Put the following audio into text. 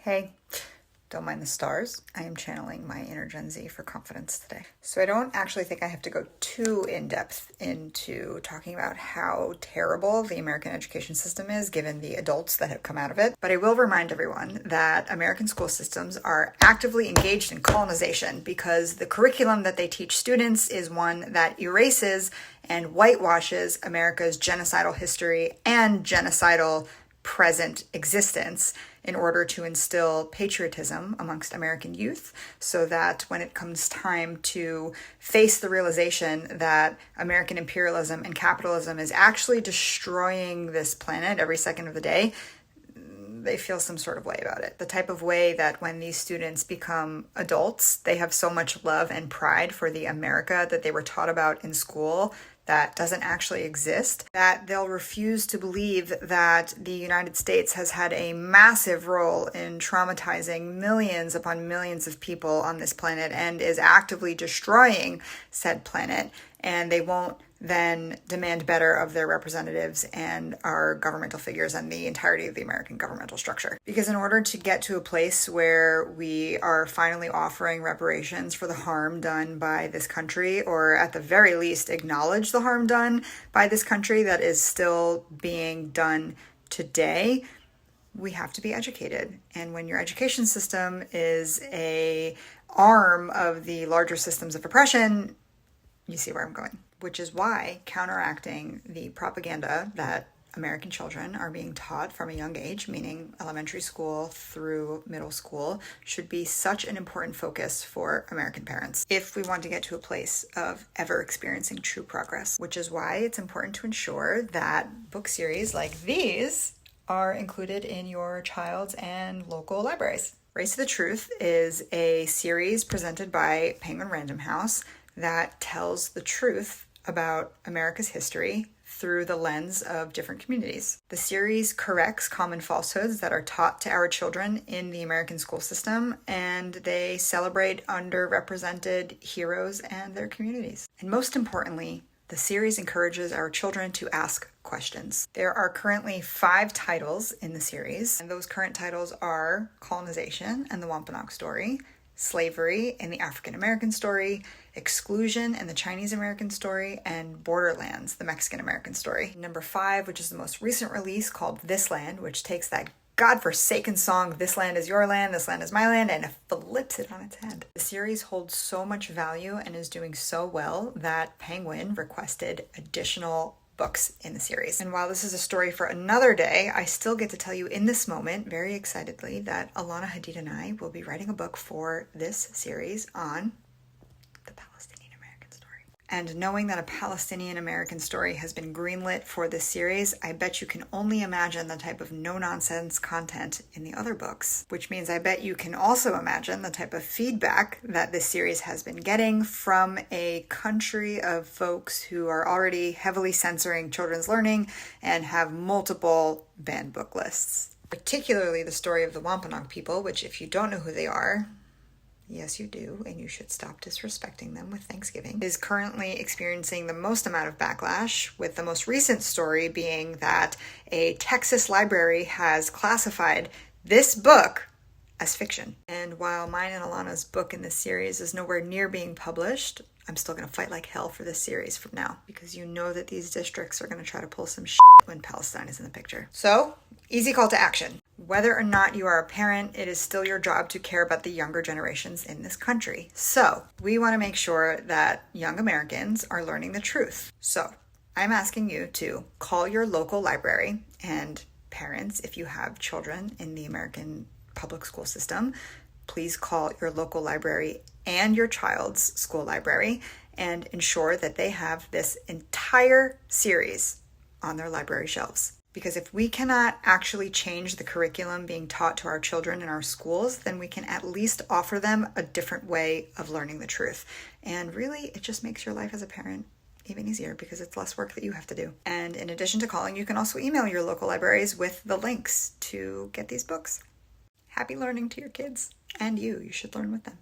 Hey, don't mind the stars. I am channeling my inner Gen Z for confidence today. So I don't actually think I have to go too in-depth into talking about how terrible the American education system is given the adults that have come out of it. But I will remind everyone that American school systems are actively engaged in colonization because the curriculum that they teach students is one that erases and whitewashes America's genocidal history and genocidal present existence in order to instill patriotism amongst American youth so that when it comes time to face the realization that American imperialism and capitalism is actually destroying this planet every second of the day, they feel some sort of way about it. The type of way that when these students become adults, they have so much love and pride for the America that they were taught about in school that doesn't actually exist, that they'll refuse to believe that the United States has had a massive role in traumatizing millions upon millions of people on this planet and is actively destroying said planet, and they won't then demand better of their representatives and our governmental figures and the entirety of the American governmental structure. Because in order to get to a place where we are finally offering reparations for the harm done by this country, or at the very least acknowledge the harm done by this country that is still being done today, we have to be educated. And when your education system is a arm of the larger systems of oppression, you see where I'm going. Which is why counteracting the propaganda that American children are being taught from a young age, meaning elementary school through middle school, should be such an important focus for American parents if we want to get to a place of ever experiencing true progress. Which is why it's important to ensure that book series like these are included in your child's and local libraries. Race to the Truth is a series presented by Penguin Random House that tells the truth about America's history through the lens of different communities. The series corrects common falsehoods that are taught to our children in the American school system, and they celebrate underrepresented heroes and their communities. And most importantly, the series encourages our children to ask questions. There are currently 5 titles in the series, and those current titles are Colonization and the Wampanoag Story, Slavery and the African American Story, Exclusion and the Chinese American Story, and Borderlands, the Mexican American Story. Number 5, which is the most recent release, called This Land, which takes that godforsaken song, This Land is Your Land, This Land is My Land, and flips it on its head. The series holds so much value and is doing so well that Penguin requested additional books in the series. And while this is a story for another day, I still get to tell you in this moment, very excitedly, that Alana Hadid and I will be writing a book for this series on the Palestinian American story. And knowing that a Palestinian American story has been greenlit for this series, I bet you can only imagine the type of no-nonsense content in the other books, which means I bet you can also imagine the type of feedback that this series has been getting from a country of folks who are already heavily censoring children's learning and have multiple banned book lists. Particularly the story of the Wampanoag people, which if you don't know who they are, yes, you do, and you should stop disrespecting them with Thanksgiving, is currently experiencing the most amount of backlash, with the most recent story being that a Texas library has classified this book as fiction. And while mine and Alana's book in this series is nowhere near being published, I'm still going to fight like hell for this series from now, because you know that these districts are going to try to pull some shit when Palestine is in the picture. So, easy call to action. Whether or not you are a parent, it is still your job to care about the younger generations in this country. So, we want to make sure that young Americans are learning the truth. So, I'm asking you to call your local library, and parents, if you have children in the American public school system, please call your local library and your child's school library and ensure that they have this entire series on their library shelves. Because if we cannot actually change the curriculum being taught to our children in our schools, then we can at least offer them a different way of learning the truth. And really, it just makes your life as a parent even easier because it's less work that you have to do. And in addition to calling, you can also email your local libraries with the links to get these books. Happy learning to your kids, and you should learn with them.